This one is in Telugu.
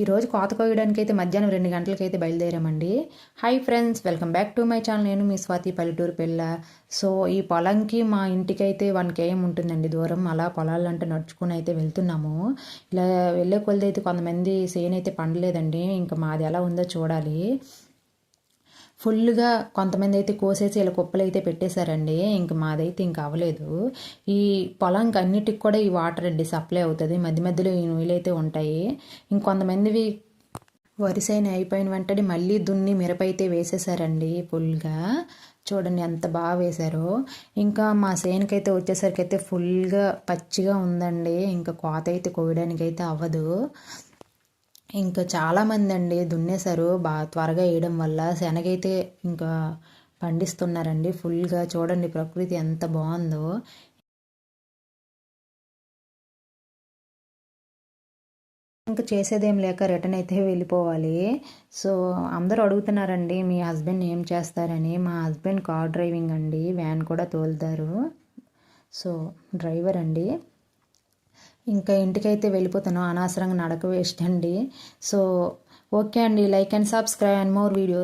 ఈరోజు కోత కోయడానికైతే మధ్యాహ్నం 2 గంటలకైతే బయలుదేరామండి. Hi friends, welcome back to my channel. నేను మీ స్వాతి పల్లెటూరు పిల్ల. సో ఈ పొలంకి మా ఇంటికైతే 1 km ఉంటుందండి దూరం. అలా పొలాలంటే నడుచుకుని అయితే వెళ్తున్నాము. ఇలా వెళ్ళే కొలది అయితే కొంతమంది సేనైతే పండలేదండి. ఇంకా మాది ఎలా ఉందో చూడాలి. ఫుల్గా కొంతమంది అయితే కోసేసి ఇలా కుప్పలు అయితే పెట్టేశారండి. ఇంక మాదైతే ఇంక అవ్వలేదు. ఈ పొలంకి అన్నిటికి కూడా ఈ వాటర్ అండి సప్లై అవుతుంది. మధ్య మధ్యలో ఈ నీళ్ళైతే ఉంటాయి. ఇంకొంతమందివి వరిసైన అయిపోయిన వెంటనే మళ్ళీ దున్ని మిరపైతే వేసేసారండి ఫుల్గా. చూడండి ఎంత బాగా వేశారో. ఇంకా మా సేనుకైతే వచ్చేసరికి అయితే ఫుల్గా పచ్చిగా ఉందండి. ఇంకా కోత అయితే కోయడానికి అయితే అవ్వదు. ఇంకా చాలామంది అండి దున్నేశారు బాగా త్వరగా వేయడం వల్ల. శనగైతే ఇంకా పండిస్తున్నారండి ఫుల్గా. చూడండి ప్రకృతి ఎంత బాగుందో. ఇంకా చేసేదేం లేక రిటర్న్ అయితే వెళ్ళిపోవాలి. సో అందరూ అడుగుతున్నారండి మీ హస్బెండ్ ఏం చేస్తారని. మా హస్బెండ్ కార్ డ్రైవింగ్ అండి, వ్యాన్ కూడా తోలుతారు. సో డ్రైవర్ అండి. ఇంకా ఇంటికైతే వెళ్ళిపోతాను. అనవసరంగా నడక వేస్ట్ అండి. సో ఓకే అండి, like and subscribe and more videos.